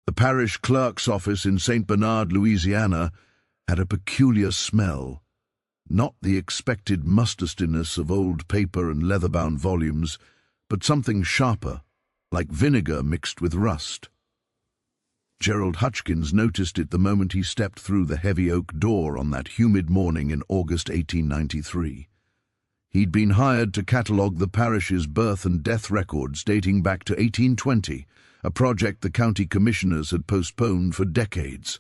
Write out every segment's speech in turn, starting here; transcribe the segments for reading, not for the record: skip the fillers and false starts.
The parish clerk's office in St. Bernard, Louisiana, had a peculiar smell. Not the expected mustiness of old paper and leather-bound volumes, but something sharper, like vinegar mixed with rust. Gerald Hutchkins noticed it the moment he stepped through the heavy oak door on that humid morning in August 1893. He'd been hired to catalogue the parish's birth and death records dating back to 1820, a project the county commissioners had postponed for decades.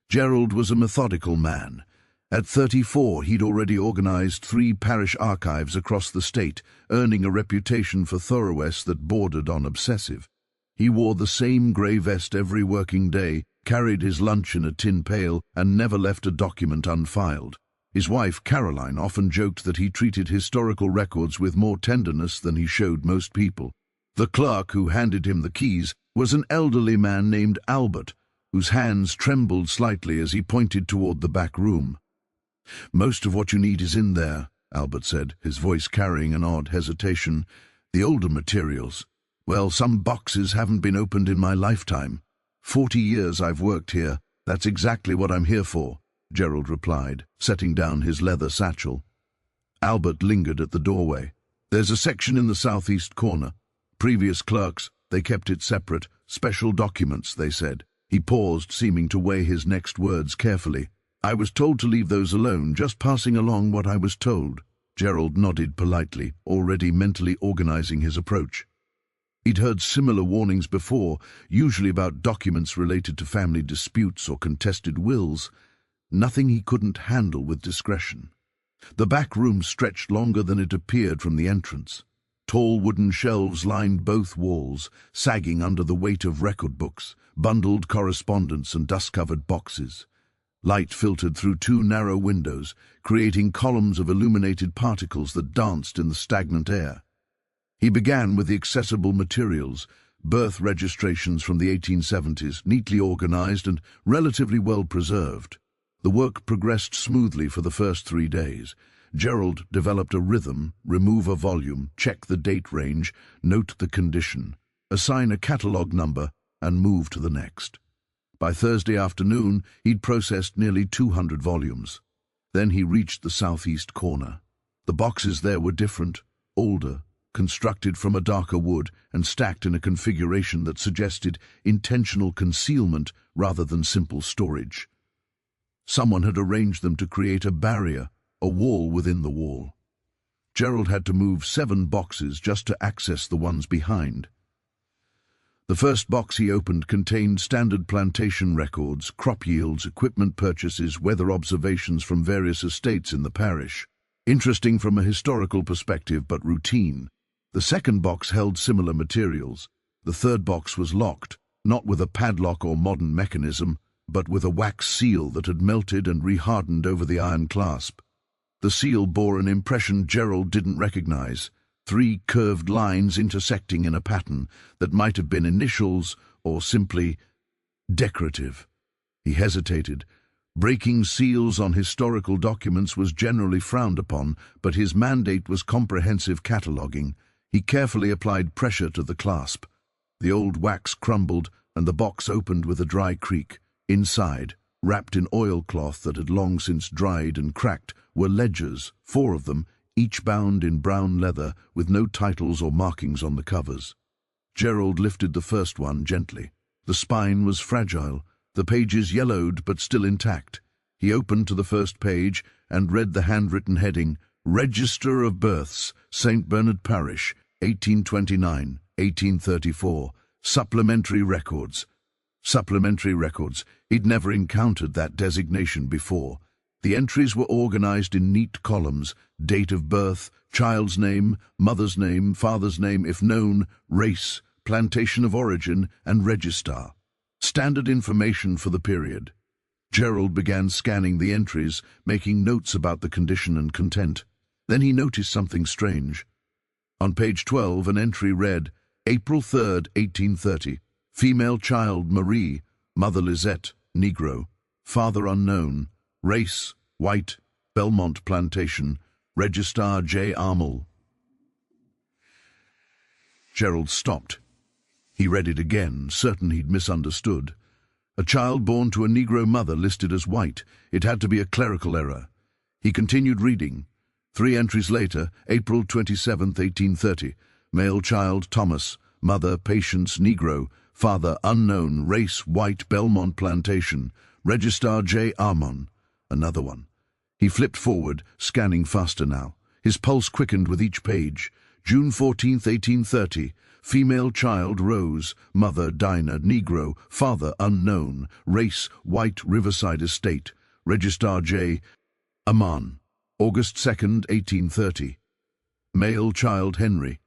Gerald was a methodical man. At 34, he'd already organized 3 parish archives across the state, earning a reputation for thoroughness that bordered on obsessive. He wore the same grey vest every working day, carried his lunch in a tin pail, and never left a document unfiled. His wife, Caroline, often joked that he treated historical records with more tenderness than he showed most people. The clerk who handed him the keys was an elderly man named Albert, whose hands trembled slightly as he pointed toward the back room. "Most of what you need is in there," Albert said, his voice carrying an odd hesitation. "The older materials. Well, some boxes haven't been opened in my lifetime. 40 years I've worked here. That's exactly what I'm here for," Gerald replied, setting down his leather satchel. Albert lingered at the doorway. "There's a section in the southeast corner. Previous clerks, they kept it separate. Special documents, they said." He paused, seeming to weigh his next words carefully. "I was told to leave those alone, just passing along what I was told." Gerald nodded politely, already mentally organizing his approach. He'd heard similar warnings before, usually about documents related to family disputes or contested wills. Nothing he couldn't handle with discretion. The back room stretched longer than it appeared from the entrance. Tall wooden shelves lined both walls, sagging under the weight of record books, bundled correspondence and dust-covered boxes. Light filtered through 2 narrow windows, creating columns of illuminated particles that danced in the stagnant air. He began with the accessible materials, birth registrations from the 1870s, neatly organized and relatively well preserved. The work progressed smoothly for the first 3 days. Gerald developed a rhythm: remove a volume, check the date range, note the condition, assign a catalogue number, and move to the next. By Thursday afternoon, he'd processed nearly 200 volumes. Then he reached the southeast corner. The boxes there were different, older, constructed from a darker wood and stacked in a configuration that suggested intentional concealment rather than simple storage. Someone had arranged them to create a barrier, a wall within the wall. Gerald had to move 7 boxes just to access the ones behind. The first box he opened contained standard plantation records, crop yields, equipment purchases, weather observations from various estates in the parish. Interesting from a historical perspective, but routine. The second box held similar materials. The third box was locked, not with a padlock or modern mechanism, but with a wax seal that had melted and rehardened over the iron clasp. The seal bore an impression Gerald didn't recognize: 3 curved lines intersecting in a pattern that might have been initials or simply decorative. He hesitated. Breaking seals on historical documents was generally frowned upon, but his mandate was comprehensive cataloguing. He carefully applied pressure to the clasp. The old wax crumbled, and the box opened with a dry creak. Inside, wrapped in oilcloth that had long since dried and cracked, were ledgers, 4 of them, each bound in brown leather with no titles or markings on the covers. Gerald lifted the first one gently. The spine was fragile, the pages yellowed but still intact. He opened to the first page and read the handwritten heading, "Register of Births, St. Bernard Parish, 1829, 1834, Supplementary Records." Supplementary records. He'd never encountered that designation before. The entries were organized in neat columns: date of birth, child's name, mother's name, father's name if known, race, plantation of origin, and register. Standard information for the period. Gerald began scanning the entries, making notes about the condition and content. Then he noticed something strange. On page 12, an entry read, "April 3rd, 1830. Female child Marie, mother Lisette, Negro, father unknown, race white, Belmont Plantation, Registrar J. Armel." Gerald stopped. He read it again, certain he'd misunderstood. A child born to a Negro mother listed as white. It had to be a clerical error. He continued reading. 3 entries later, April 27, 1830. Male child Thomas, mother Patience Negro, father unknown, race white, Belmont Plantation, registrar J. Armon. Another one. He flipped forward, scanning faster now. His pulse quickened with each page. June 14, 1830. Female child Rose, mother Dinah Negro, father unknown, race white, Riverside Estate, registrar J. Amman. August 2nd, 1830. Male child Henry,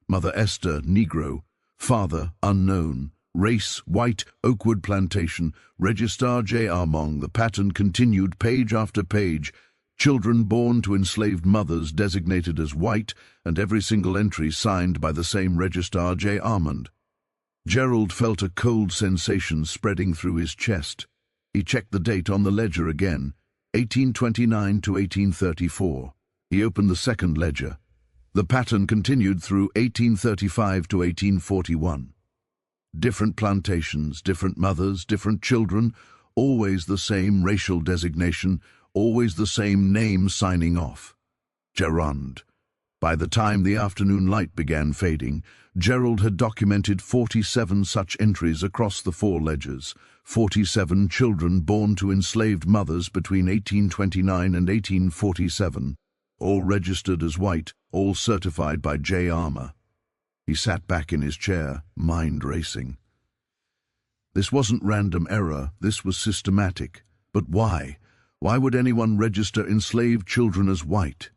mother Esther Negro, father unknown, race white, Oakwood Plantation, registrar J. Armong. The pattern continued page after page. Children born to enslaved mothers designated as white, and every single entry signed by the same registrar J. Armand. Gerald felt a cold sensation spreading through his chest. He checked the date on the ledger again, 1829 to 1834. He opened the second ledger. The pattern continued through 1835 to 1841. Different plantations, different mothers, different children, always the same racial designation, always the same name signing off. Gerard. By the time the afternoon light began fading, Gerald had documented 47 such entries across the 4 ledgers, 47 children born to enslaved mothers between 1829 and 1847, all registered as white, all certified by J. Armour. He sat back in his chair, mind racing. This wasn't random error, this was systematic. But why? Why would anyone register enslaved children as white?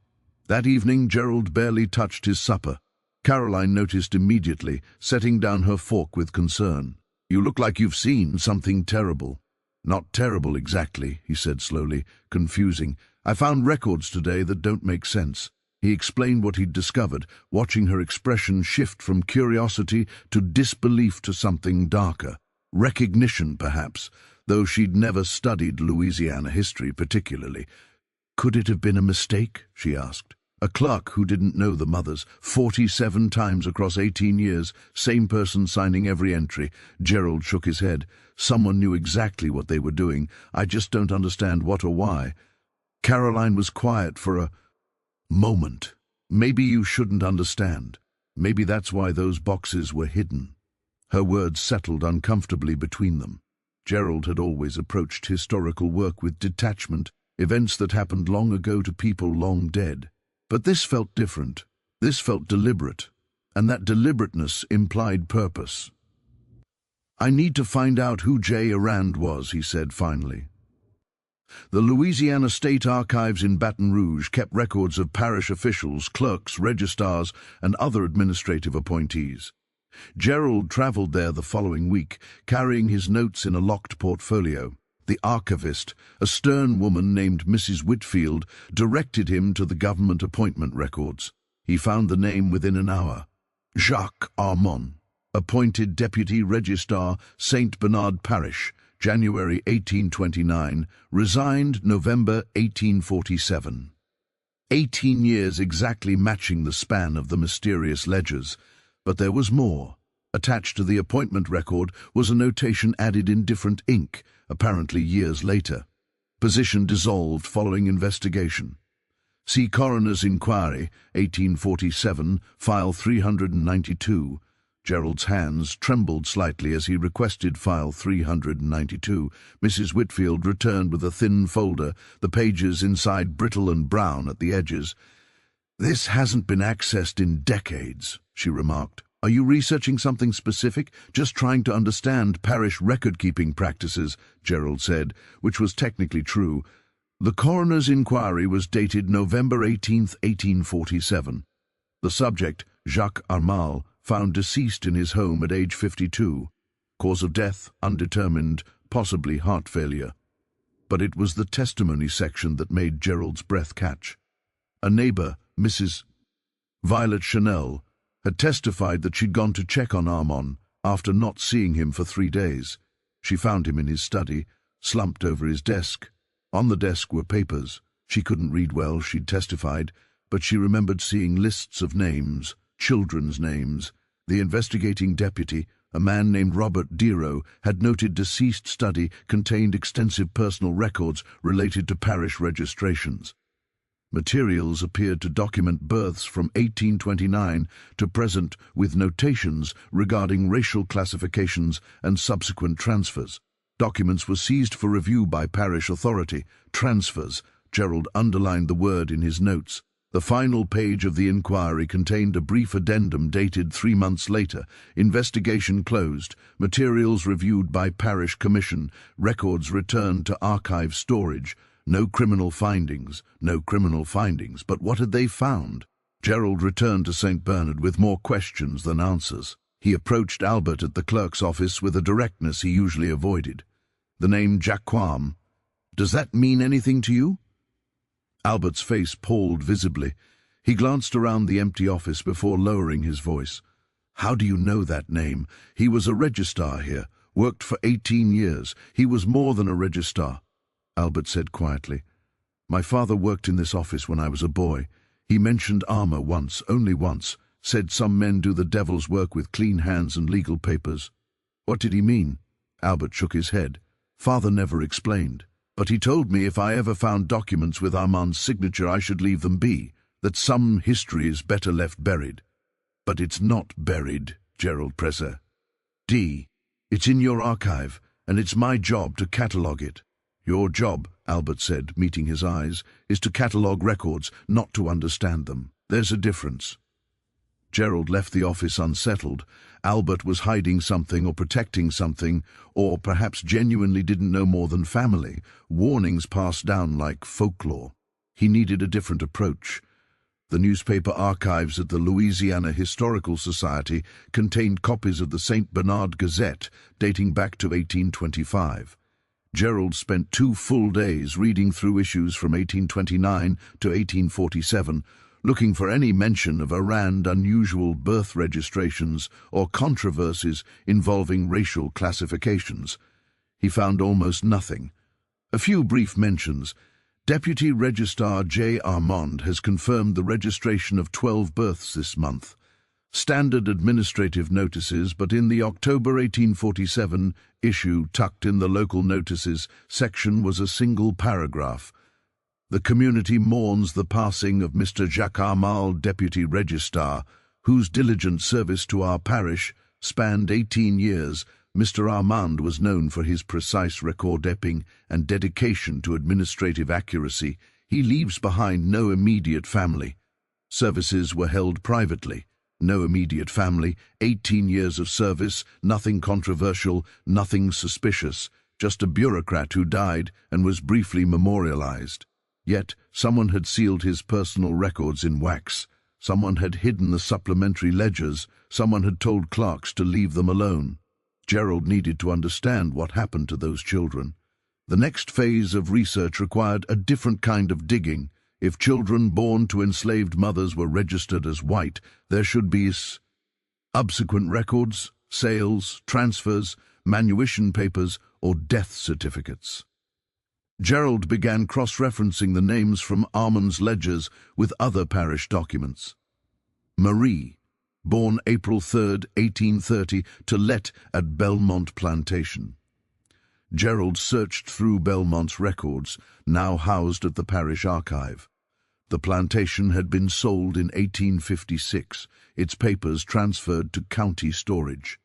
That evening, Gerald barely touched his supper. Caroline noticed immediately, setting down her fork with concern. "You look like you've seen something terrible." "Not terrible exactly," he said slowly, confusing. "I found records today that don't make sense." He explained what he'd discovered, watching her expression shift from curiosity to disbelief to something darker. Recognition, perhaps, though she'd never studied Louisiana history particularly. "Could it have been a mistake?" she asked. A clerk who didn't know the mothers, 47 times across 18 years, same person signing every entry. Gerald shook his head. Someone knew exactly what they were doing. I just don't understand what or why. Caroline was quiet for a moment. "Maybe you shouldn't understand. Maybe that's why those boxes were hidden." Her words settled uncomfortably between them. Gerald had always approached historical work with detachment, events that happened long ago to people long dead. But this felt different. This felt deliberate, and that deliberateness implied purpose. "I need to find out who J. Arand was," he said finally. The Louisiana State Archives in Baton Rouge kept records of parish officials, clerks, registrars, and other administrative appointees. Gerald traveled there the following week, carrying his notes in a locked portfolio. The archivist, a stern woman named Mrs. Whitfield, directed him to the government appointment records. He found the name within an hour. Jacques Armon, appointed Deputy Registrar, St. Bernard Parish, January 1829, resigned November 1847. 18 years exactly matching the span of the mysterious ledgers. But there was more. Attached to the appointment record was a notation added in different ink, apparently years later. Position dissolved following investigation. See Coroner's Inquiry, 1847, File 392. Gerald's hands trembled slightly as he requested File 392. Mrs. Whitfield returned with a thin folder, the pages inside brittle and brown at the edges. "This hasn't been accessed in decades," she remarked. "Are you researching something specific? Just trying to understand parish record-keeping practices," Gerald said, which was technically true. The coroner's inquiry was dated November 18, 1847. The subject, Jacques Armal, found deceased in his home at age 52. Cause of death, undetermined, possibly heart failure. But it was the testimony section that made Gerald's breath catch. A neighbor, Mrs. Violet Chanel, had testified that she'd gone to check on Armon after not seeing him for 3 days. She found him in his study, slumped over his desk. On the desk were papers. She couldn't read well, she'd testified, but she remembered seeing lists of names, children's names. The investigating deputy, a man named Robert Dero, had noted deceased study contained extensive personal records related to parish registrations. Materials appeared to document births from 1829 to present with notations regarding racial classifications and subsequent transfers. Documents were seized for review by parish authority. Transfers. Gerald underlined the word in his notes. The final page of the inquiry contained a brief addendum dated 3 months later. Investigation closed. Materials reviewed by parish commission. Records returned to archive storage. No criminal findings. But what had they found? Gerald returned to St. Bernard with more questions than answers. He approached Albert at the clerk's office with a directness he usually avoided. The name Jaquam. Does that mean anything to you? Albert's face palled visibly. He glanced around the empty office before lowering his voice. How do you know that name? He was a registrar here, worked for 18 years. He was more than a registrar, Albert said quietly. My father worked in this office when I was a boy. He mentioned armor once, only once, said some men do the devil's work with clean hands and legal papers. What did he mean? Albert shook his head. Father never explained. But he told me if I ever found documents with Armand's signature I should leave them be, that some history is better left buried. But it's not buried, Gerald Presser. It's in your archive, and it's my job to catalogue it. Your job, Albert said, meeting his eyes, is to catalogue records, not to understand them. There's a difference. Gerald left the office unsettled. Albert was hiding something or protecting something, or perhaps genuinely didn't know more than family, warnings passed down like folklore. He needed a different approach. The newspaper archives at the Louisiana Historical Society contained copies of the St. Bernard Gazette dating back to 1825. Gerald spent 2 full days reading through issues from 1829 to 1847, looking for any mention of errand unusual birth registrations or controversies involving racial classifications. He found almost nothing. A few brief mentions. Deputy Registrar J. Armand has confirmed the registration of 12 births this month. Standard administrative notices, but in the October 1847 issue tucked in the local notices section was a single paragraph. The community mourns the passing of Mr. Jacques Armand, Deputy Registrar, whose diligent service to our parish spanned 18 years. Mr. Armand was known for his precise record-keeping and dedication to administrative accuracy. He leaves behind no immediate family. Services were held privately. No immediate family, 18 years of service, nothing controversial, nothing suspicious, just a bureaucrat who died and was briefly memorialized. Yet someone had sealed his personal records in wax. Someone had hidden the supplementary ledgers. Someone had told clerks to leave them alone. Gerald needed to understand what happened to those children. The next phase of research required a different kind of digging. If children born to enslaved mothers were registered as white, there should be subsequent records, sales, transfers, manumission papers, or death certificates. Gerald began cross-referencing the names from Armand's ledgers with other parish documents. Marie, born April 3, 1830, to let at Belmont Plantation. Gerald searched through Belmont's records, now housed at the parish archive. The plantation had been sold in 1856, its papers transferred to county storage.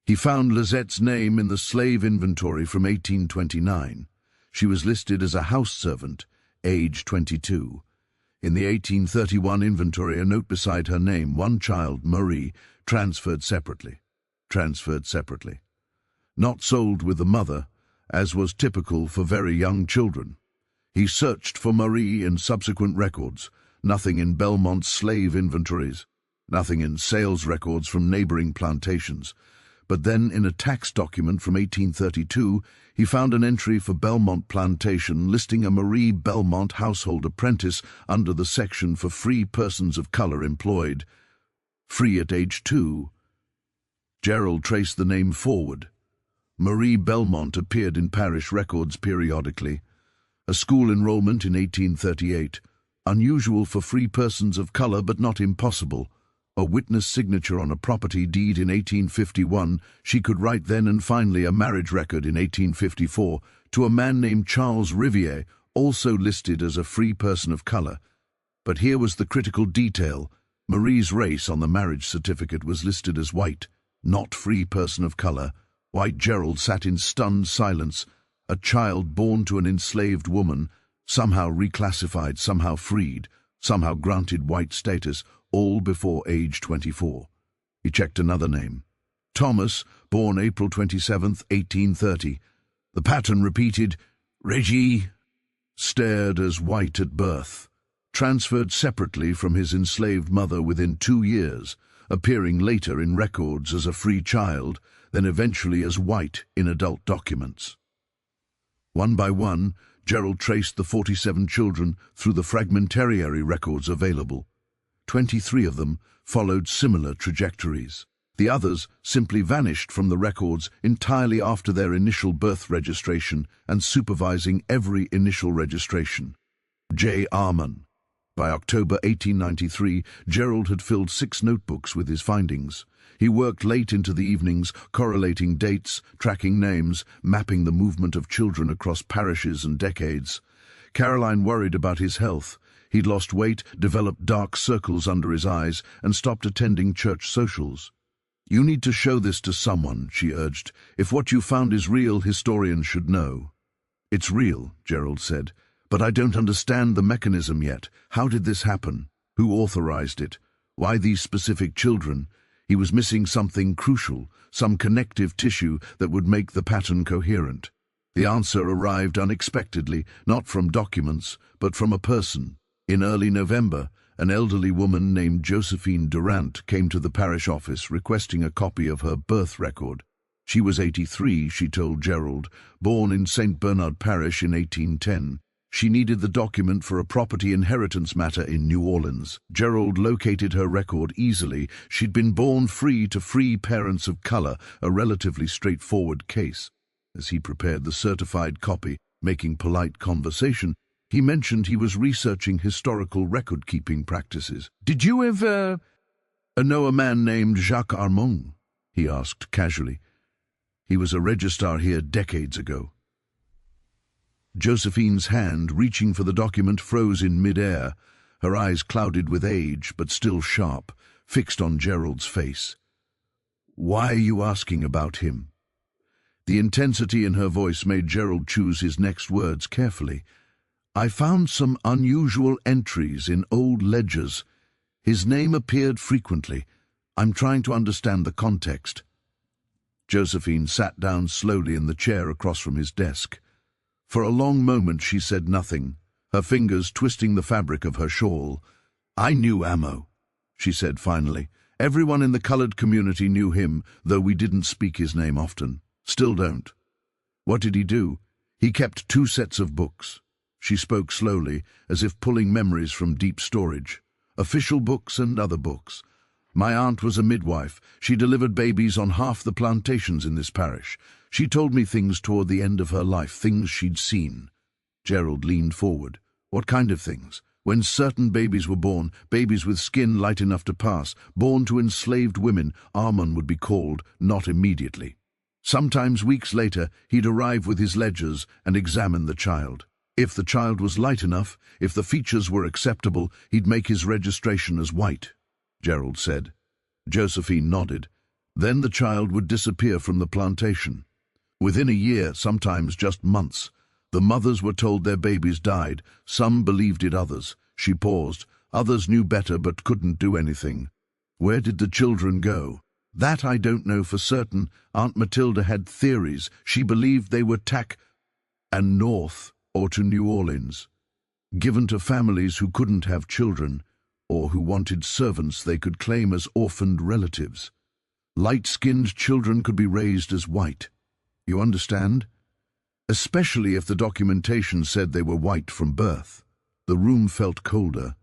He found Lizette's name in the slave inventory from 1829. She was listed as a house servant, age 22. In the 1831 inventory, a note beside her name, one child, Marie, transferred separately. Not sold with the mother, as was typical for very young children. He searched for Marie in subsequent records, nothing in Belmont's slave inventories, nothing in sales records from neighboring plantations. But then in a tax document from 1832, he found an entry for Belmont Plantation listing a Marie Belmont household apprentice under the section for free persons of color employed. Free at age 2. Gerald traced the name forward. Marie Belmont appeared in parish records periodically. A school enrollment in 1838. Unusual for free persons of color, but not impossible. a witness signature on a property deed in 1851. She could write then and finally a marriage record in 1854 to a man named Charles Riviere, also listed as a free person of color. But here was the critical detail. Marie's race on the marriage certificate was listed as white, not free person of color. White Gerald sat in stunned silence, a child born to an enslaved woman, somehow reclassified, somehow freed, somehow granted white status, all before age 24. He checked another name. Thomas, born April 27, 1830. The pattern repeated. Reggie stared as white at birth, transferred separately from his enslaved mother within 2 years, appearing later in records as a free child, then eventually as white in adult documents. One by one, Gerald traced the 47 children through the fragmentary records available. 23 of them followed similar trajectories. The others simply vanished from the records entirely after their initial birth registration and supervising every initial registration. J. Arman. By October 1893, Gerald had filled 6 notebooks with his findings. He worked late into the evenings, correlating dates, tracking names, mapping the movement of children across parishes and decades. Caroline worried about his health. He'd lost weight, developed dark circles under his eyes, and stopped attending church socials. "You need to show this to someone," she urged. "If what you found is real, historians should know." "It's real," Gerald said, "but I don't understand the mechanism yet. How did this happen? Who authorized it? Why these specific children?" He was missing something crucial, some connective tissue that would make the pattern coherent. The answer arrived unexpectedly, not from documents, but from a person. In early November, an elderly woman named Josephine Durant came to the parish office requesting a copy of her birth record. She was 83, she told Gerald, born in St. Bernard Parish in 1810. She needed the document for a property inheritance matter in New Orleans. Gerald located her record easily. She'd been born free to free parents of color, a relatively straightforward case. As he prepared the certified copy, making polite conversation, he mentioned he was researching historical record-keeping practices. "Did you ever know a man named Jacques Armand?" he asked casually. "He was a registrar here decades ago." Josephine's hand, reaching for the document, froze in mid-air, her eyes clouded with age, but still sharp, fixed on Gerald's face. "Why are you asking about him?" The intensity in her voice made Gerald choose his next words carefully. "I found some unusual entries in old ledgers. His name appeared frequently. I'm trying to understand the context." Josephine sat down slowly in the chair across from his desk. For a long moment she said nothing, her fingers twisting the fabric of her shawl. "I knew Amo," she said finally. "Everyone in the colored community knew him, though we didn't speak his name often. Still don't." "What did he do?" "He kept 2 sets of books." She spoke slowly, as if pulling memories from deep storage. "Official books and other books. My aunt was a midwife. She delivered babies on half the plantations in this parish. She told me things toward the end of her life, things she'd seen." Gerald leaned forward. "What kind of things?" "When certain babies were born, babies with skin light enough to pass, born to enslaved women, Armand would be called, not immediately. Sometimes weeks later, he'd arrive with his ledgers and examine the child. If the child was light enough, if the features were acceptable, he'd make his registration as white," Gerald said. Josephine nodded. "Then the child would disappear from the plantation. Within a year, sometimes just months. The mothers were told their babies died. Some believed it, others." She paused. "Others knew better but couldn't do anything." "Where did the children go?" "That I don't know for certain. Aunt Matilda had theories. She believed they were and north or to New Orleans, given to families who couldn't have children or who wanted servants they could claim as orphaned relatives. Light-skinned children could be raised as white. You understand? Especially if the documentation said they were white from birth." The room felt colder.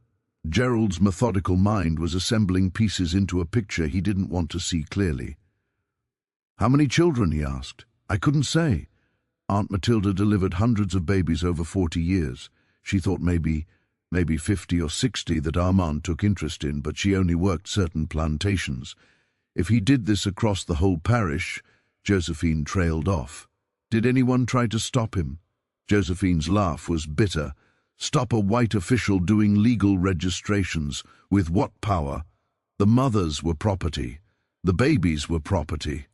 Gerald's methodical mind was assembling pieces into a picture he didn't want to see clearly. "How many children?" he asked. "I couldn't say. Aunt Matilda delivered hundreds of babies over 40 years. She thought maybe maybe 50 or 60 that Armand took interest in, but she only worked certain plantations. If he did this across the whole parish, Josephine trailed off. Did anyone try to stop him? Josephine's laugh was bitter. Stop a white official doing legal registrations. With what power? The mothers were property. The babies were property.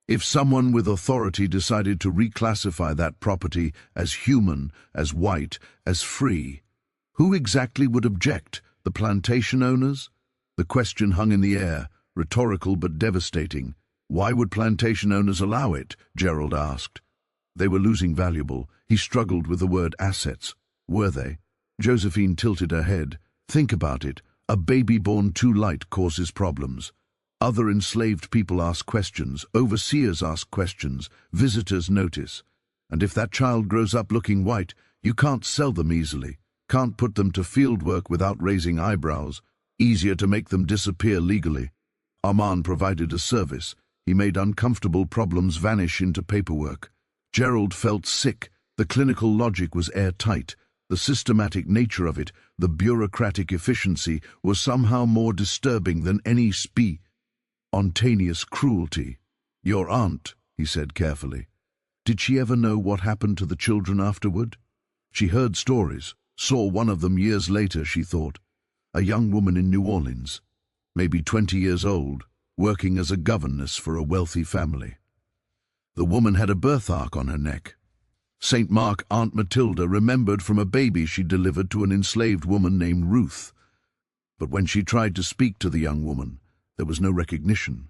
If someone with authority decided to reclassify that property as human, as white, as free, who exactly would object? The plantation owners? The question hung in the air, rhetorical but devastating. Why would plantation owners allow it? Gerald asked. They were losing valuable. He struggled with the word assets. Were they? Josephine tilted her head. Think about it. A baby born too light causes problems. Other enslaved people ask questions, overseers ask questions, visitors notice. And if that child grows up looking white, you can't sell them easily, can't put them to field work without raising eyebrows. Easier to make them disappear legally. Armand provided a service. He made uncomfortable problems vanish into paperwork. Gerald felt sick. The clinical logic was airtight. The systematic nature of it, the bureaucratic efficiency, was somehow more disturbing than any spontaneous cruelty. Your aunt, he said carefully. Did she ever know what happened to the children afterward? She heard stories, saw one of them years later, she thought. A young woman in New Orleans, maybe 20 years old, working as a governess for a wealthy family. The woman had a birthmark on her neck. St. Mark Aunt Matilda remembered from a baby she delivered to an enslaved woman named Ruth. But when she tried to speak to the young woman, there was no recognition.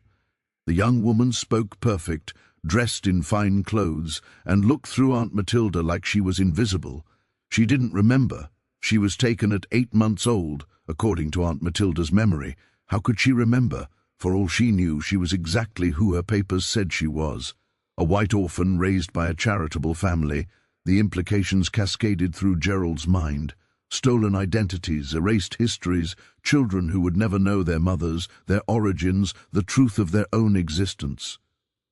The young woman spoke perfect, dressed in fine clothes, and looked through Aunt Matilda like she was invisible. She didn't remember. She was taken at 8 months old, according to Aunt Matilda's memory. How could she remember? For all she knew, she was exactly who her papers said she was. A white orphan raised by a charitable family. The implications cascaded through Gerald's mind. Stolen identities, erased histories, children who would never know their mothers, their origins, the truth of their own existence.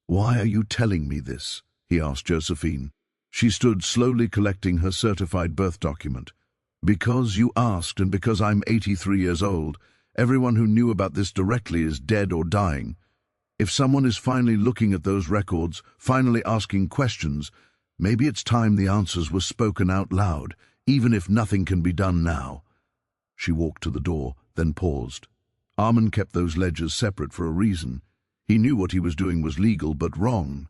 Why are you telling me this? He asked Josephine. She stood slowly collecting her certified birth document. Because you asked, and because I'm 83 years old. Everyone who knew about this directly is dead or dying. If someone is finally looking at those records, finally asking questions, maybe it's time the answers were spoken out loud, even if nothing can be done now. She walked to the door, then paused. Armand kept those ledgers separate for a reason. He knew what he was doing was legal, but wrong.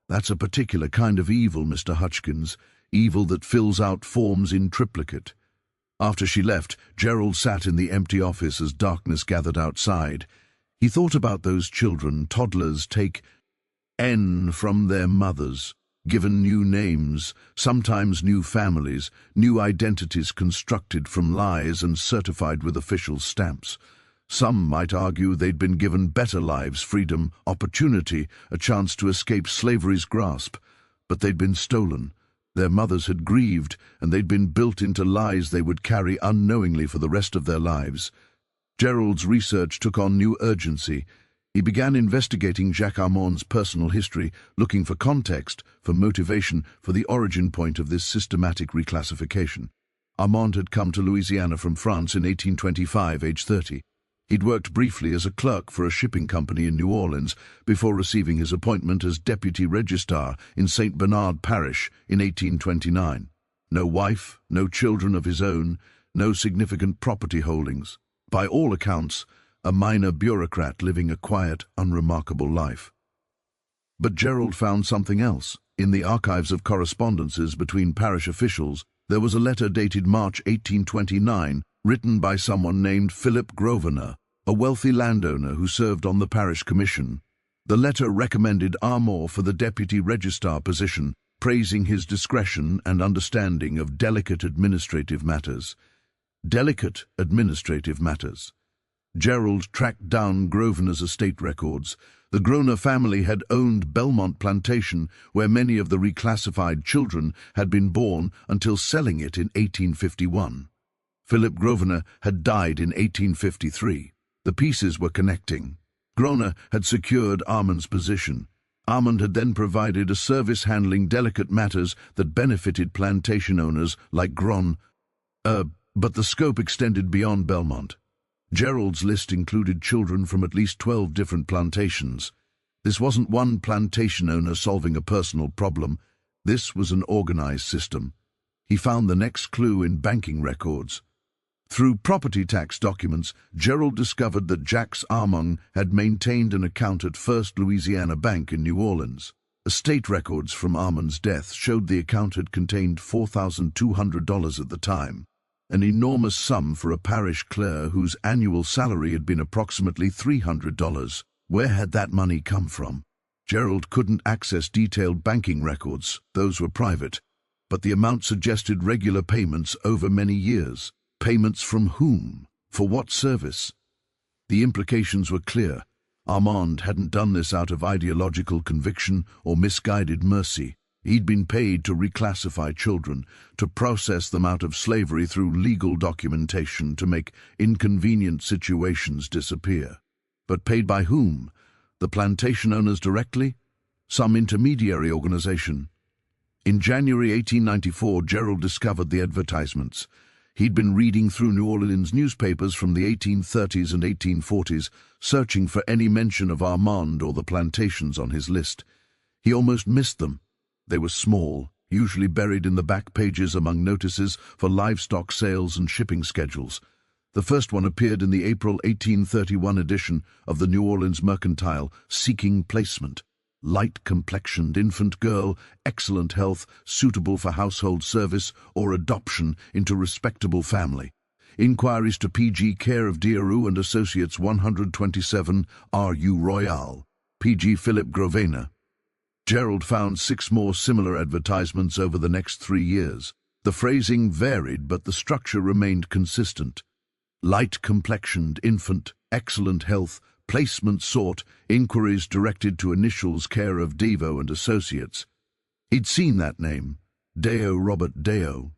That's a particular kind of evil, Mr. Hutchkins, evil that fills out forms in triplicate. After she left, Gerald sat in the empty office as darkness gathered outside. He thought about those children, toddlers, take N from their mothers, given new names, sometimes new families, new identities constructed from lies and certified with official stamps. Some might argue they'd been given better lives, freedom, opportunity, a chance to escape slavery's grasp. But they'd been stolen. Their mothers had grieved, and they'd been built into lies they would carry unknowingly for the rest of their lives. Gerald's research took on new urgency. He began investigating Jacques Armand's personal history, looking for context, for motivation, for the origin point of this systematic reclassification. Armand had come to Louisiana from France in 1825, age 30. He'd worked briefly as a clerk for a shipping company in New Orleans before receiving his appointment as deputy registrar in St. Bernard Parish in 1829. No wife, no children of his own, no significant property holdings. By all accounts, a minor bureaucrat living a quiet, unremarkable life. But Gerald found something else. In the archives of correspondences between parish officials, there was a letter dated March 1829, written by someone named Philip Grosvenor, a wealthy landowner who served on the parish commission. The letter recommended Armand for the deputy registrar position, praising his discretion and understanding of delicate administrative matters. Delicate administrative matters. Gerald tracked down Grosvenor's estate records. The Grosvenor family had owned Belmont Plantation, where many of the reclassified children had been born, until selling it in 1851. Philip Grosvenor had died in 1853. The pieces were connecting. Grosvenor had secured Armand's position. Armand had then provided a service handling delicate matters that benefited plantation owners like But the scope extended beyond Belmont. Gerald's list included children from at least 12 different plantations. This wasn't one plantation owner solving a personal problem. This was an organized system. He found the next clue in banking records. Through property tax documents, Gerald discovered that Jacques Armand had maintained an account at First Louisiana Bank in New Orleans. Estate records from Armand's death showed the account had contained $4,200 at the time, an enormous sum for a parish clerk whose annual salary had been approximately $300. Where had that money come from? Gerald couldn't access detailed banking records, those were private, but the amount suggested regular payments over many years. Payments from whom? For what service? The implications were clear. Armand hadn't done this out of ideological conviction or misguided mercy. He'd been paid to reclassify children, to process them out of slavery through legal documentation, to make inconvenient situations disappear. But paid by whom? The plantation owners directly? Some intermediary organization? In January 1894, Gerald discovered the advertisements. He'd been reading through New Orleans newspapers from the 1830s and 1840s, searching for any mention of Armand or the plantations on his list. He almost missed them. They were small, usually buried in the back pages among notices for livestock sales and shipping schedules. The first one appeared in the April 1831 edition of the New Orleans Mercantile, seeking placement. Light-complexioned infant girl, excellent health, suitable for household service or adoption into respectable family. Inquiries to P.G. care of Dearou and Associates 127 R.U. Royale, P.G. Philip Grovena. Gerald found 6 more similar advertisements over the next 3 years. The phrasing varied, but the structure remained consistent. Light-complexioned infant, excellent health, placement sought, inquiries directed to initials care of Devo and Associates. He'd seen that name, Deo Robert Deo.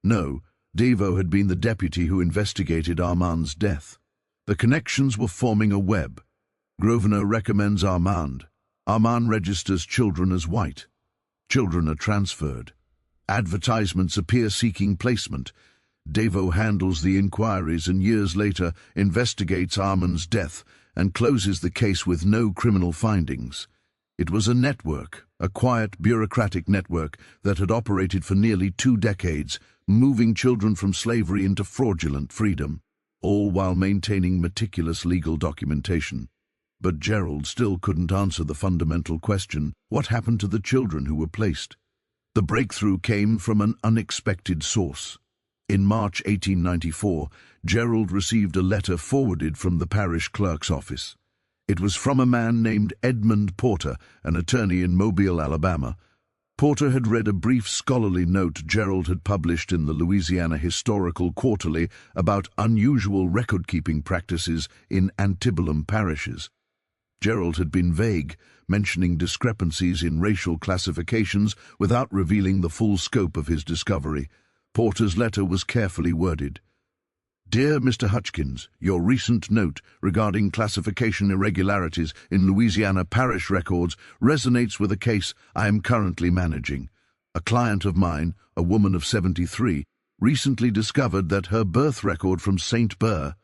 No, Devo had been the deputy who investigated Armand's death. The connections were forming a web. Grosvenor recommends Armand. Armand registers children as white. Children are transferred. Advertisements appear seeking placement. Devo handles the inquiries and years later investigates Armand's death and closes the case with no criminal findings. It was a network, a quiet, bureaucratic network that had operated for nearly 2 decades, moving children from slavery into fraudulent freedom, all while maintaining meticulous legal documentation. But Gerald still couldn't answer the fundamental question: what happened to the children who were placed? The breakthrough came from an unexpected source. In March 1894, Gerald received a letter forwarded from the parish clerk's office. It was from a man named Edmund Porter, an attorney in Mobile, Alabama. Porter had read a brief scholarly note Gerald had published in the Louisiana Historical Quarterly about unusual record-keeping practices in antebellum parishes. Gerald had been vague, mentioning discrepancies in racial classifications without revealing the full scope of his discovery. Porter's letter was carefully worded. Dear Mr. Hutchkins, your recent note regarding classification irregularities in Louisiana parish records resonates with a case I am currently managing. A client of mine, a woman of 73, recently discovered that her birth record from St. Bernard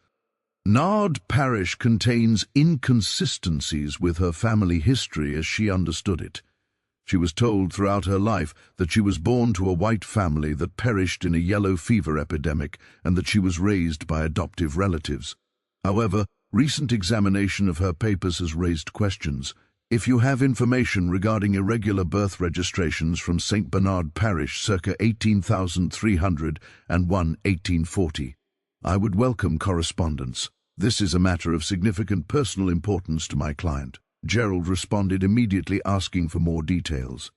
Parish contains inconsistencies with her family history as she understood it. She was told throughout her life that she was born to a white family that perished in a yellow fever epidemic and that she was raised by adoptive relatives. However, recent examination of her papers has raised questions. If you have information regarding irregular birth registrations from St. Bernard Parish circa 18,300 and 1840, I would welcome correspondence. This is a matter of significant personal importance to my client. Gerald responded immediately, asking for more details.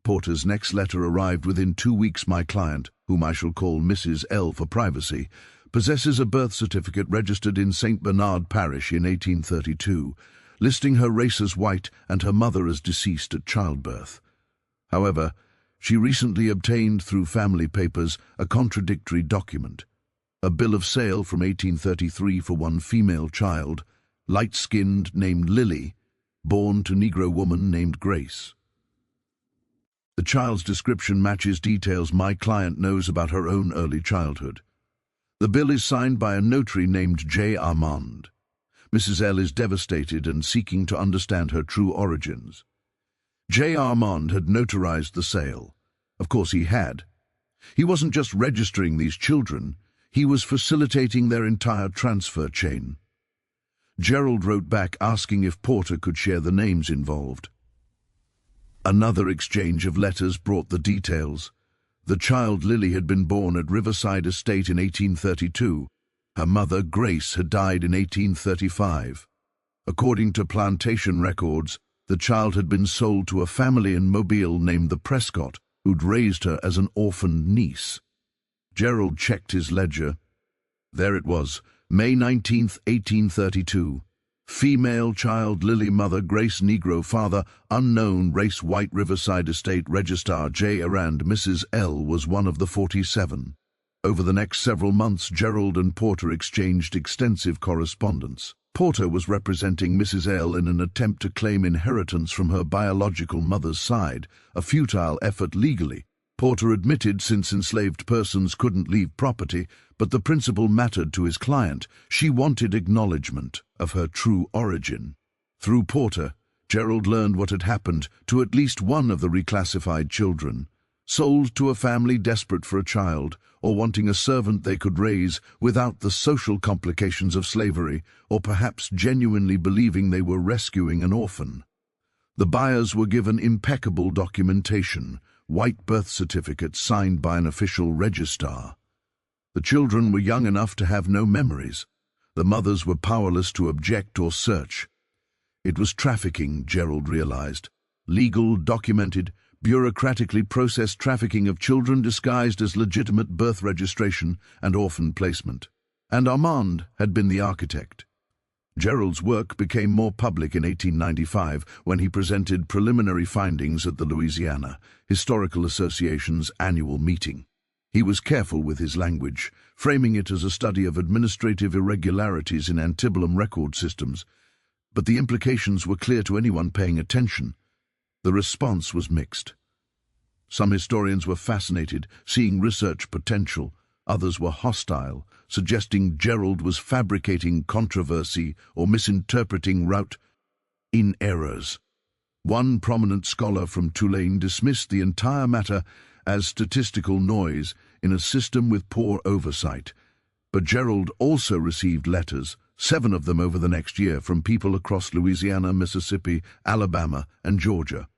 Porter's next letter arrived within 2 weeks. My client, whom I shall call Mrs. L for privacy, possesses a birth certificate registered in St. Bernard Parish in 1832, listing her race as white and her mother as deceased at childbirth. However, she recently obtained through family papers a contradictory document, a bill of sale from 1833 for one female child, light-skinned, named Lily, born to Negro woman named Grace. The child's description matches details my client knows about her own early childhood. The bill is signed by a notary named J. Armand. Mrs. L is devastated and seeking to understand her true origins. J. Armand had notarized the sale. Of course he had. He wasn't just registering these children, he was facilitating their entire transfer chain. Gerald wrote back asking if Porter could share the names involved. Another exchange of letters brought the details. The child Lily had been born at Riverside Estate in 1832. Her mother, Grace, had died in 1835. According to plantation records, the child had been sold to a family in Mobile named the Prescott, who'd raised her as an orphan niece. Gerald checked his ledger. There it was, May 19, 1832. Female child Lily, mother Grace, Negro, father unknown, race white, Riverside Estate, registrar J. Arand. Mrs. L was one of the 47. Over the next several months, Gerald and Porter exchanged extensive correspondence. Porter was representing Mrs. L in an attempt to claim inheritance from her biological mother's side, a futile effort legally. Porter admitted since enslaved persons couldn't leave property, but the principle mattered to his client. She wanted acknowledgement of her true origin. Through Porter, Gerald learned what had happened to at least one of the reclassified children. Sold to a family desperate for a child, or wanting a servant they could raise without the social complications of slavery, or perhaps genuinely believing they were rescuing an orphan. The buyers were given impeccable documentation, white birth certificates signed by an official registrar. The children were young enough to have no memories. The mothers were powerless to object or search. It was trafficking, Gerald realized. Legal, documented, bureaucratically processed trafficking of children disguised as legitimate birth registration and orphan placement. And Armand had been the architect. Gerald's work became more public in 1895 when he presented preliminary findings at the Louisiana Historical Association's annual meeting. He was careful with his language, framing it as a study of administrative irregularities in antebellum record systems, but the implications were clear to anyone paying attention. The response was mixed. Some historians were fascinated, seeing research potential. Others were hostile, suggesting Gerald was fabricating controversy or misinterpreting route in errors. One prominent scholar from Tulane dismissed the entire matter as statistical noise in a system with poor oversight. But Gerald also received letters, 7 of them over the next year, from people across Louisiana, Mississippi, Alabama, and Georgia.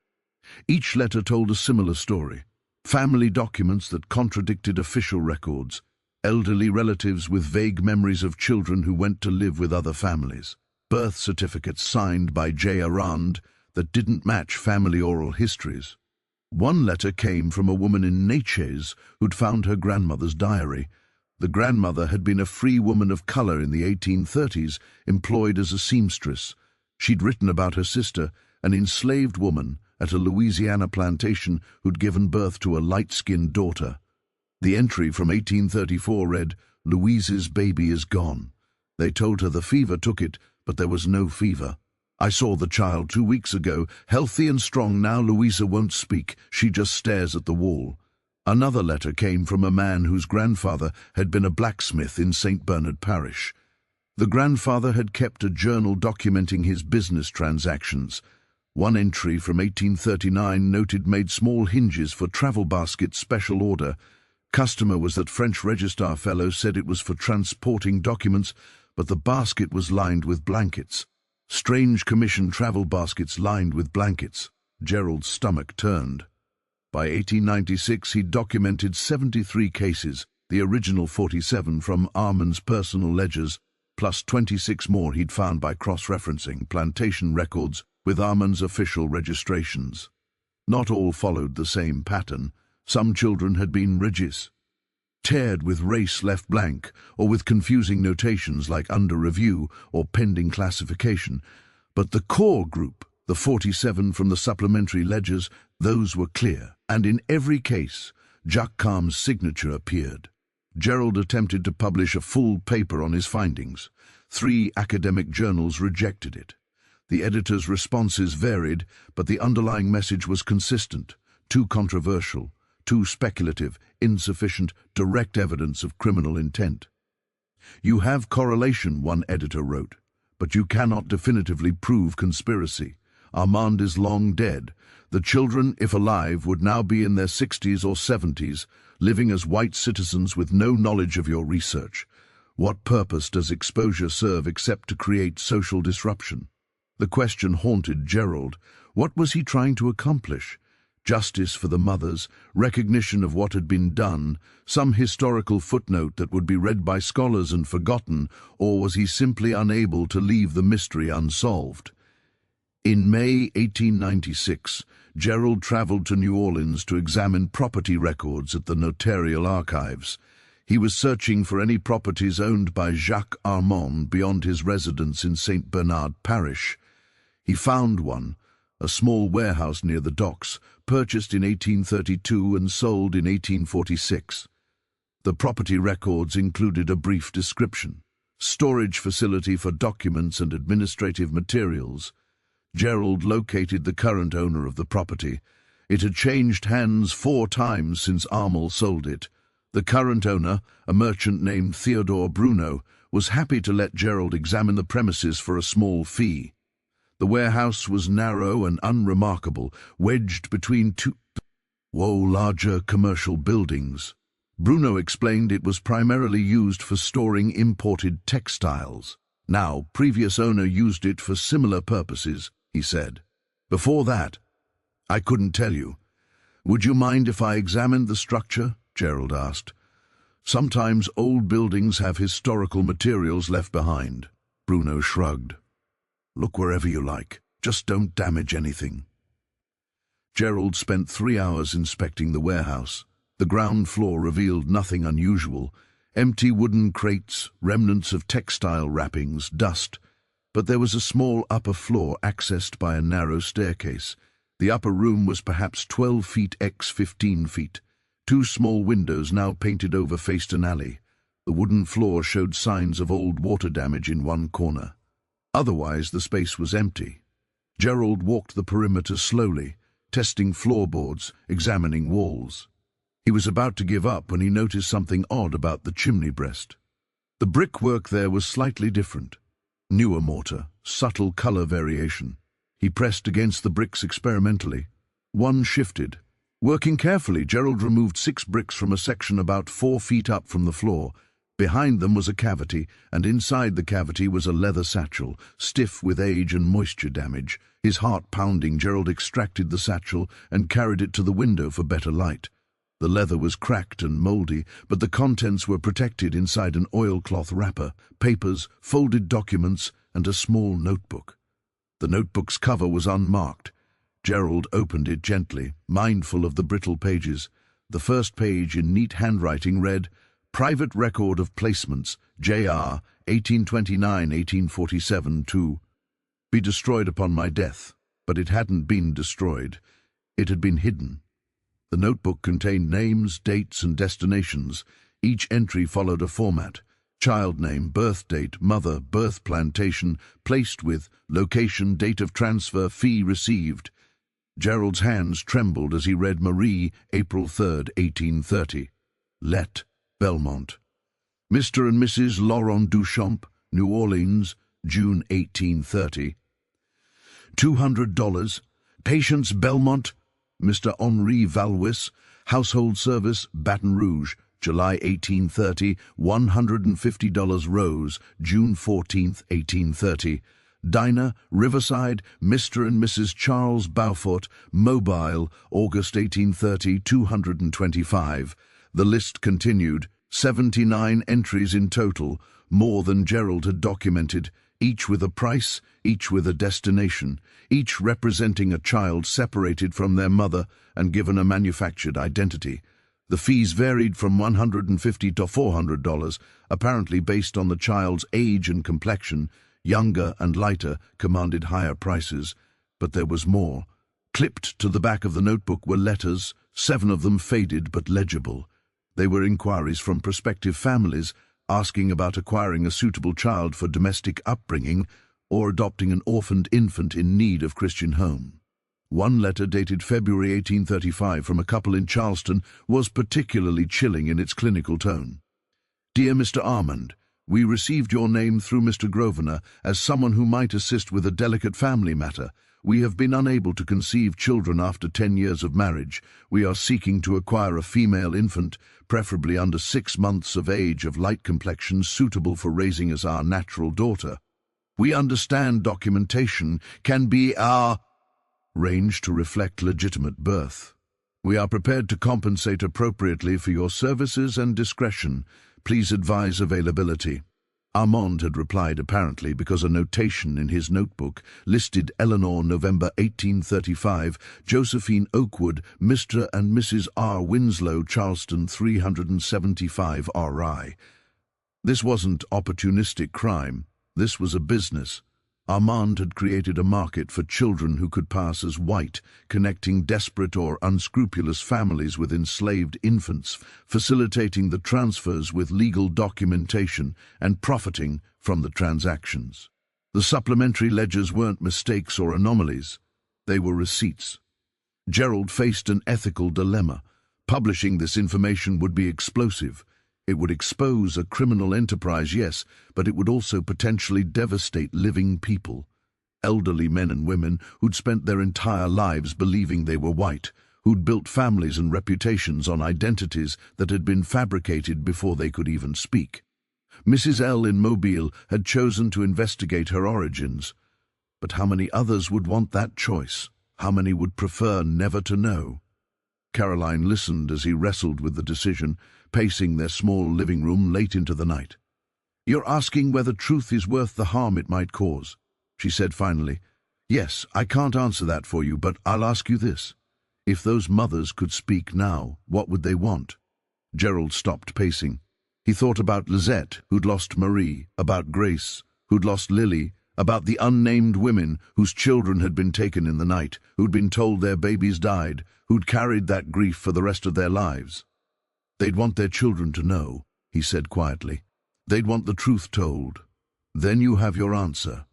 Each letter told a similar story. Family documents that contradicted official records, elderly relatives with vague memories of children who went to live with other families, birth certificates signed by J. Arand that didn't match family oral histories. One letter came from a woman in Natchez who'd found her grandmother's diary. The grandmother had been a free woman of color in the 1830s, employed as a seamstress. She'd written about her sister, an enslaved woman, at a Louisiana plantation who'd given birth to a light-skinned daughter. The entry from 1834 read, "Louise's baby is gone. They told her the fever took it, but there was no fever. I saw the child 2 weeks ago, healthy and strong. Now Louisa won't speak, she just stares at the wall." Another letter came from a man whose grandfather had been a blacksmith in St. Bernard Parish. The grandfather had kept a journal documenting his business transactions. One entry from 1839 noted made small hinges for travel baskets special order. Customer was that French registrar fellow, said it was for transporting documents, but the basket was lined with blankets. Strange commission travel baskets lined with blankets. Gerald's stomach turned. By 1896 he'd documented 73 cases, the original 47 from Armand's personal ledgers, plus 26 more he'd found by cross-referencing plantation records with Armand's official registrations. Not all followed the same pattern. Some children had been ridges, tarred with race left blank, or with confusing notations like under review or pending classification. But the core group, the 47 from the supplementary ledgers, those were clear, and in every case, Jacques Calme's signature appeared. Gerald attempted to publish a full paper on his findings. 3 academic journals rejected it. The editor's responses varied, but the underlying message was consistent: too controversial, too speculative, insufficient direct evidence of criminal intent. "You have correlation," one editor wrote, "but you cannot definitively prove conspiracy. Armand is long dead. The children, if alive, would now be in their 60s or 70s, living as white citizens with no knowledge of your research. What purpose does exposure serve except to create social disruption?" The question haunted Gerald. What was he trying to accomplish? Justice for the mothers, recognition of what had been done, some historical footnote that would be read by scholars and forgotten, or was he simply unable to leave the mystery unsolved? In May 1896, Gerald traveled to New Orleans to examine property records at the Notarial Archives. He was searching for any properties owned by Jacques Armand beyond his residence in St. Bernard Parish. He found one, a small warehouse near the docks, purchased in 1832 and sold in 1846. The property records included a brief description: storage facility for documents and administrative materials. Gerald located the current owner of the property. It had changed hands 4 times since Armand sold it. The current owner, a merchant named Theodore Bruno, was happy to let Gerald examine the premises for a small fee. The warehouse was narrow and unremarkable, wedged between two larger commercial buildings. Bruno explained it was primarily used for storing imported textiles. Now, previous owner used it for similar purposes, he said. "Before that, I couldn't tell you." "Would you mind if I examined the structure?" Gerald asked. "Sometimes old buildings have historical materials left behind." Bruno shrugged. "Look wherever you like. Just don't damage anything." Gerald spent 3 hours inspecting the warehouse. The ground floor revealed nothing unusual: empty wooden crates, remnants of textile wrappings, dust. But there was a small upper floor accessed by a narrow staircase. The upper room was perhaps 12 feet x 15 feet. 2 small windows, now painted over, faced an alley. The wooden floor showed signs of old water damage in one corner. Otherwise, the space was empty. Gerald walked the perimeter slowly, testing floorboards, examining walls. He was about to give up when he noticed something odd about the chimney breast. The brickwork there was slightly different. Newer mortar, subtle color variation. He pressed against the bricks experimentally. One shifted. Working carefully, Gerald removed 6 bricks from a section about 4 feet up from the floor. Behind them was a cavity, and inside the cavity was a leather satchel, stiff with age and moisture damage. His heart pounding, Gerald extracted the satchel and carried it to the window for better light. The leather was cracked and moldy, but the contents were protected inside an oilcloth wrapper: papers, folded documents, and a small notebook. The notebook's cover was unmarked. Gerald opened it gently, mindful of the brittle pages. The first page, in neat handwriting, read, "Private record of placements, Jr. 1829-1847 to be destroyed upon my death." But it hadn't been destroyed. It had been hidden. The notebook contained names, dates, and destinations. Each entry followed a format: child name, birth date, mother, birth plantation, placed with, location, date of transfer, fee received. Gerald's hands trembled as he read Marie, April 3rd, 1830. Let, Belmont. Mr. and Mrs. Laurent Duchamp, New Orleans, June 1830. $200. Patience Belmont, Mr. Henri Valwis, Household Service, Baton Rouge, July 1830, $150 Rose, June 14th, 1830. Dinah, Riverside, Mr. and Mrs. Charles Beaufort, Mobile, August 1830, $225. The list continued. 79 entries in total, more than Gerald had documented, each with a price, each with a destination, each representing a child separated from their mother and given a manufactured identity. The fees varied from $150 to $400, apparently based on the child's age and complexion. Younger and lighter commanded higher prices, but there was more. Clipped to the back of the notebook were letters, 7 of them faded but legible. They were inquiries from prospective families asking about acquiring a suitable child for domestic upbringing or adopting an orphaned infant in need of Christian home. One letter dated February 1835 from a couple in Charleston was particularly chilling in its clinical tone. "Dear Mr. Armand, We received your name through Mr. Grosvenor as someone who might assist with a delicate family matter. We have been unable to conceive children after 10 years of marriage. We are seeking to acquire a female infant, preferably under 6 months of age, of light complexion, suitable for raising as our natural daughter. We understand documentation can be arranged to reflect legitimate birth. We are prepared to compensate appropriately for your services and discretion. Please advise availability." Armand had replied apparently because a notation in his notebook listed Eleanor, November 1835, Josephine Oakwood, Mr. and Mrs. R. Winslow, Charleston, 375 RI. This wasn't opportunistic crime. This was a business. Armand had created a market for children who could pass as white, connecting desperate or unscrupulous families with enslaved infants, facilitating the transfers with legal documentation and profiting from the transactions. The supplementary ledgers weren't mistakes or anomalies. They were receipts. Gerald faced an ethical dilemma. Publishing this information would be explosive. It would expose a criminal enterprise, yes, but it would also potentially devastate living people. Elderly men and women who'd spent their entire lives believing they were white, who'd built families and reputations on identities that had been fabricated before they could even speak. Mrs. L. in Mobile had chosen to investigate her origins. But how many others would want that choice? How many would prefer never to know? Caroline listened as he wrestled with the decision, pacing their small living room late into the night. "You're asking whether truth is worth the harm it might cause," she said finally. "Yes, I can't answer that for you, but I'll ask you this. If those mothers could speak now, what would they want?" Gerald stopped pacing. He thought about Lisette, who'd lost Marie, about Grace, who'd lost Lily, about the unnamed women whose children had been taken in the night, who'd been told their babies died, who'd carried that grief for the rest of their lives. "They'd want their children to know," he said quietly. "They'd want the truth told. Then you have your answer."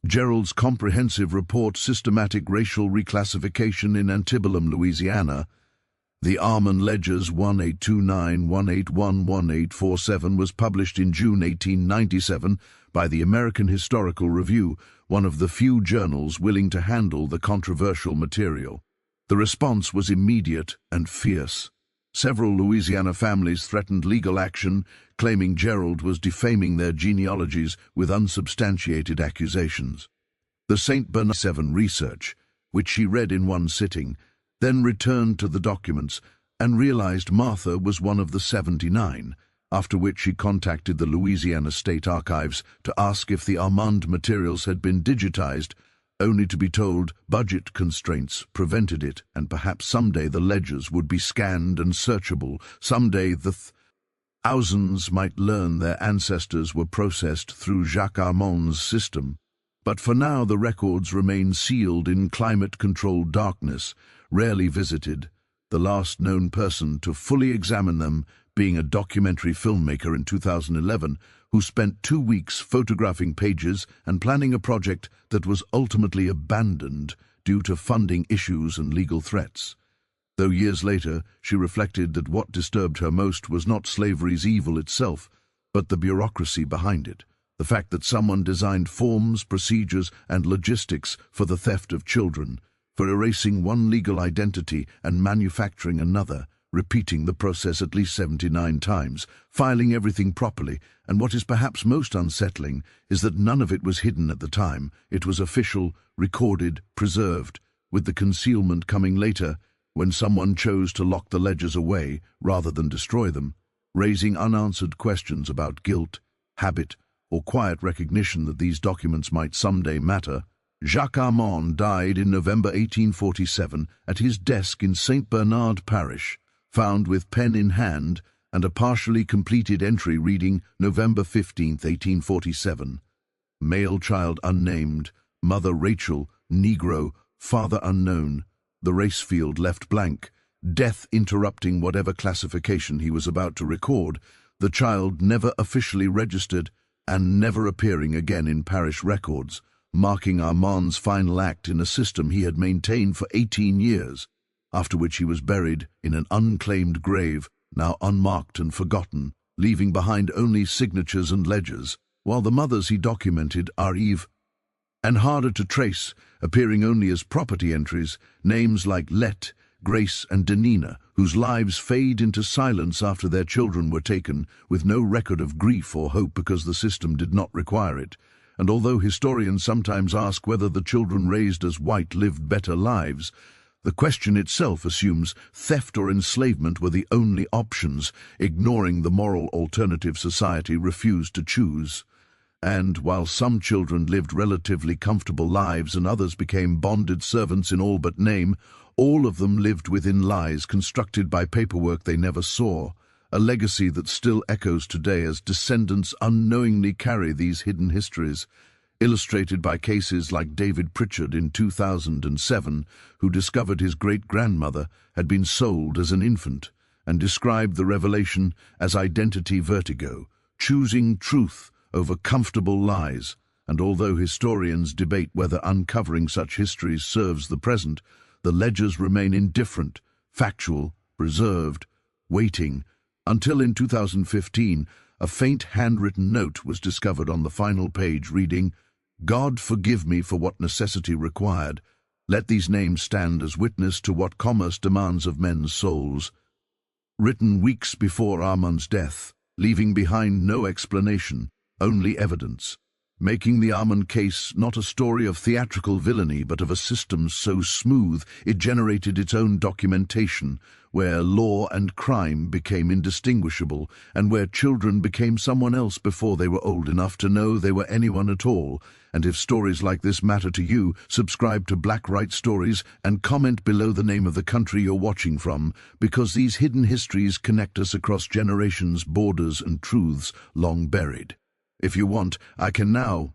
Gerald's comprehensive report, Systematic Racial Reclassification in Antebellum, Louisiana, the Armand Ledgers 1829-1811-1847, was published in June 1897 by the American Historical Review, one of the few journals willing to handle the controversial material. The response was immediate and fierce. Several Louisiana families threatened legal action, claiming Gerald was defaming their genealogies with unsubstantiated accusations. The St. Bernard 7 research, which she read in one sitting, then returned to the documents and realized Martha was one of the 79, after which she contacted the Louisiana State Archives to ask if the Armand materials had been digitized, only to be told budget constraints prevented it, and perhaps someday the ledgers would be scanned and searchable. Someday the thousands might learn their ancestors were processed through Jacques Armand's system. But for now the records remain sealed in climate-controlled darkness, rarely visited, the last known person to fully examine them being a documentary filmmaker in 2011 who spent 2 weeks photographing pages and planning a project that was ultimately abandoned due to funding issues and legal threats. Though years later she reflected that what disturbed her most was not slavery's evil itself, but the bureaucracy behind it, the fact that someone designed forms, procedures, and logistics for the theft of children, for erasing one legal identity and manufacturing another, repeating the process at least 79 times, filing everything properly, and what is perhaps most unsettling is that none of it was hidden at the time. It was official, recorded, preserved, with the concealment coming later when someone chose to lock the ledgers away rather than destroy them, raising unanswered questions about guilt, habit, or quiet recognition that these documents might someday matter. Jacques Armand died in November 1847 at his desk in St. Bernard Parish, found with pen in hand and a partially completed entry reading November 15, 1847. Male child unnamed, mother Rachel, Negro, father unknown, the race field left blank, death interrupting whatever classification he was about to record, the child never officially registered and never appearing again in parish records, marking Armand's final act in a system he had maintained for 18 years. After which he was buried in an unclaimed grave, now unmarked and forgotten, leaving behind only signatures and ledgers, while the mothers he documented are Eve and harder to trace, appearing only as property entries, names like Let, Grace and Denina, whose lives fade into silence after their children were taken, with no record of grief or hope because the system did not require it. And although historians sometimes ask whether the children raised as white lived better lives, the question itself assumes theft or enslavement were the only options, ignoring the moral alternative society refused to choose. And while some children lived relatively comfortable lives and others became bonded servants in all but name, all of them lived within lies constructed by paperwork they never saw, a legacy that still echoes today as descendants unknowingly carry these hidden histories, illustrated by cases like David Pritchard in 2007, who discovered his great-grandmother had been sold as an infant, and described the revelation as identity vertigo, choosing truth over comfortable lies. And although historians debate whether uncovering such histories serves the present, the ledgers remain indifferent, factual, preserved, waiting, until in 2015, a faint handwritten note was discovered on the final page reading, "God forgive me for what necessity required. Let these names stand as witness to what commerce demands of men's souls." Written weeks before Armand's death, leaving behind no explanation, only evidence, making the Armand case not a story of theatrical villainy but of a system so smooth it generated its own documentation, where law and crime became indistinguishable, and where children became someone else before they were old enough to know they were anyone at all. And if stories like this matter to you, subscribe to Black Right Stories and comment below the name of the country you're watching from, because these hidden histories connect us across generations, borders and truths long buried. If you want, I can now